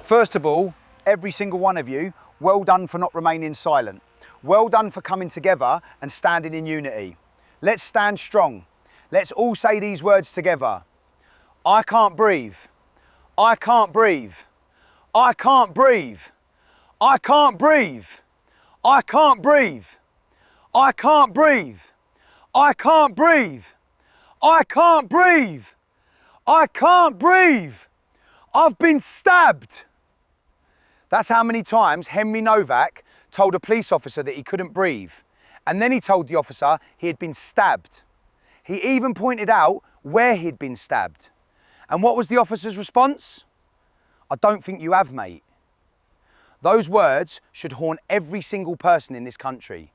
First of all, every single one of you, well done for not remaining silent. Well done for coming together and standing in unity. Let's stand strong. Let's all say these words together. I can't breathe. I can't breathe. I can't breathe. I can't breathe. I can't breathe. I can't breathe. I can't breathe. I can't breathe. I can't breathe. I've been stabbed. That's how many times Henry Nowak told a police officer that he couldn't breathe. And then he told the officer he had been stabbed. He even pointed out where he'd been stabbed. And what was the officer's response? I don't think you have, mate. Those words should haunt every single person in this country.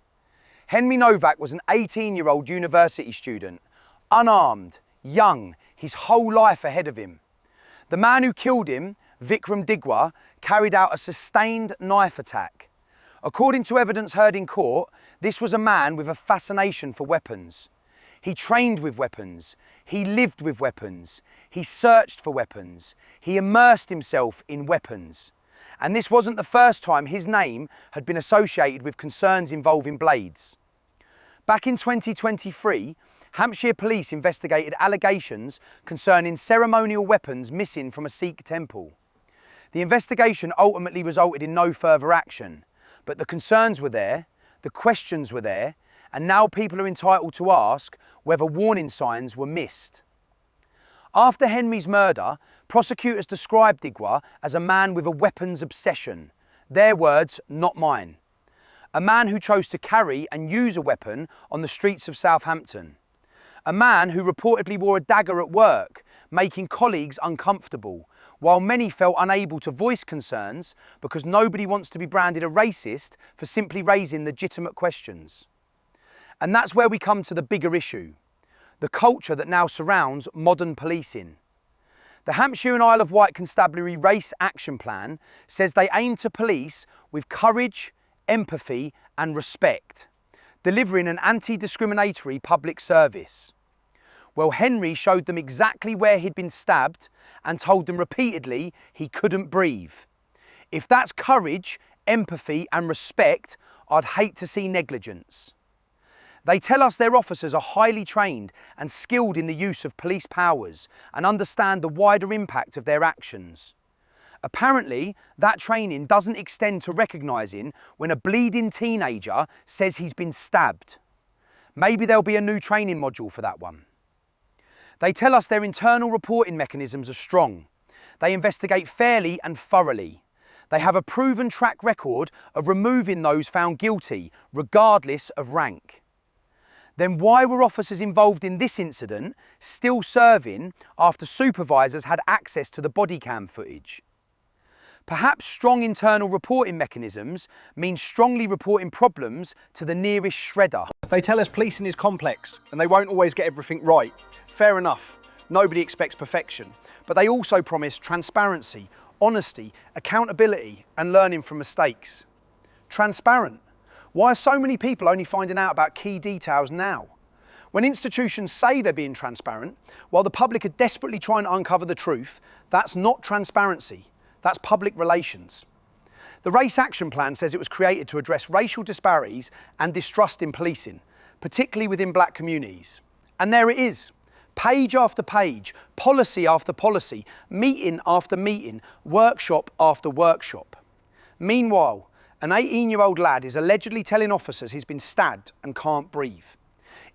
Henry Nowak was an 18-year-old university student, unarmed, young, his whole life ahead of him. The man who killed him, Vikram Digwa, carried out a sustained knife attack. According to evidence heard in court, this was a man with a fascination for weapons. He trained with weapons. He lived with weapons. He searched for weapons. He immersed himself in weapons. And this wasn't the first time his name had been associated with concerns involving blades. Back in 2023, Hampshire police investigated allegations concerning ceremonial weapons missing from a Sikh temple. The investigation ultimately resulted in no further action, but the concerns were there, the questions were there, and now people are entitled to ask whether warning signs were missed. After Henry's murder, prosecutors described Digwa as a man with a weapons obsession. Their words, not mine. A man who chose to carry and use a weapon on the streets of Southampton. A man who reportedly wore a dagger at work, making colleagues uncomfortable, while many felt unable to voice concerns because nobody wants to be branded a racist for simply raising legitimate questions. And that's where we come to the bigger issue, the culture that now surrounds modern policing. The Hampshire and Isle of Wight Constabulary Race Action Plan says they aim to police with courage, empathy and respect, delivering an anti-discriminatory public service. Well, Henry showed them exactly where he'd been stabbed and told them repeatedly he couldn't breathe. If that's courage, empathy and respect, I'd hate to see negligence. They tell us their officers are highly trained and skilled in the use of police powers and understand the wider impact of their actions. Apparently, that training doesn't extend to recognising when a bleeding teenager says he's been stabbed. Maybe there'll be a new training module for that one. They tell us their internal reporting mechanisms are strong. They investigate fairly and thoroughly. They have a proven track record of removing those found guilty, regardless of rank. Then why were officers involved in this incident still serving after supervisors had access to the body cam footage? Perhaps strong internal reporting mechanisms mean strongly reporting problems to the nearest shredder. They tell us policing is complex and they won't always get everything right. Fair enough, nobody expects perfection, but they also promise transparency, honesty, accountability and learning from mistakes. Transparent. Why are so many people only finding out about key details now? When institutions say they're being transparent, while the public are desperately trying to uncover the truth, that's not transparency. That's public relations. The Race Action Plan says it was created to address racial disparities and distrust in policing, particularly within black communities. And there it is. Page after page, policy after policy, meeting after meeting, workshop after workshop. Meanwhile, an 18-year-old lad is allegedly telling officers he's been stabbed and can't breathe.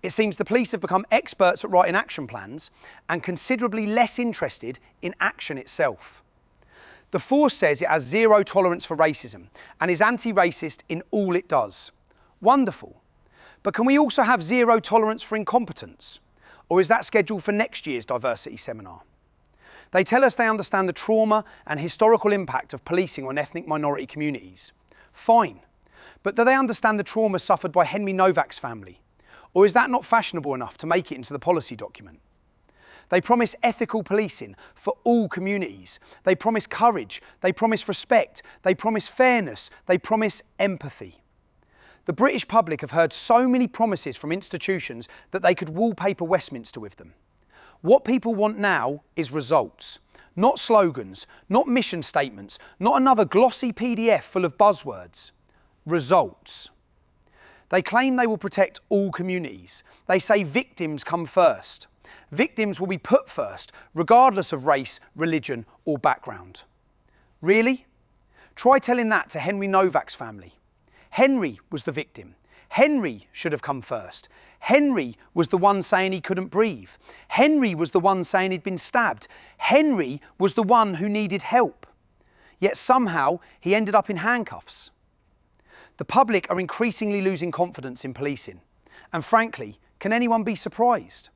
It seems the police have become experts at writing action plans and considerably less interested in action itself. The force says it has zero tolerance for racism and is anti-racist in all it does. Wonderful. But can we also have zero tolerance for incompetence? Or is that scheduled for next year's diversity seminar? They tell us they understand the trauma and historical impact of policing on ethnic minority communities. Fine. But do they understand the trauma suffered by Henry Nowak's family? Or is that not fashionable enough to make it into the policy document? They promise ethical policing for all communities. They promise courage. They promise respect. They promise fairness. They promise empathy. The British public have heard so many promises from institutions that they could wallpaper Westminster with them. What people want now is results. Not slogans, not mission statements, not another glossy PDF full of buzzwords. Results. They claim they will protect all communities. They say victims come first. Victims will be put first, regardless of race, religion or background. Really? Try telling that to Henry Nowak's family. Henry was the victim. Henry should have come first. Henry was the one saying he couldn't breathe. Henry was the one saying he'd been stabbed. Henry was the one who needed help. Yet somehow he ended up in handcuffs. The public are increasingly losing confidence in policing. And frankly, can anyone be surprised?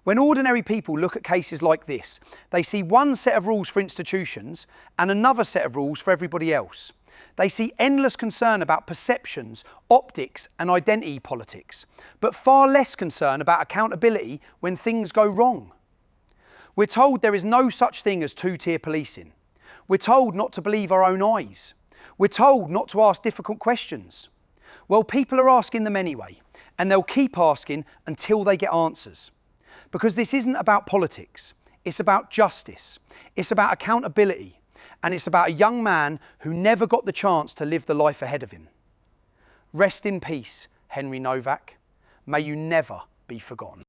When ordinary people look at cases like this, they see one set of rules for institutions and another set of rules for everybody else. They see endless concern about perceptions, optics and identity politics, but far less concern about accountability when things go wrong. We're told there is no such thing as two-tier policing. We're told not to believe our own eyes. We're told not to ask difficult questions. Well, people are asking them anyway, and they'll keep asking until they get answers. Because this isn't about politics, it's about justice, it's about accountability, and it's about a young man who never got the chance to live the life ahead of him. Rest in peace, Henry Nowak. May you never be forgotten.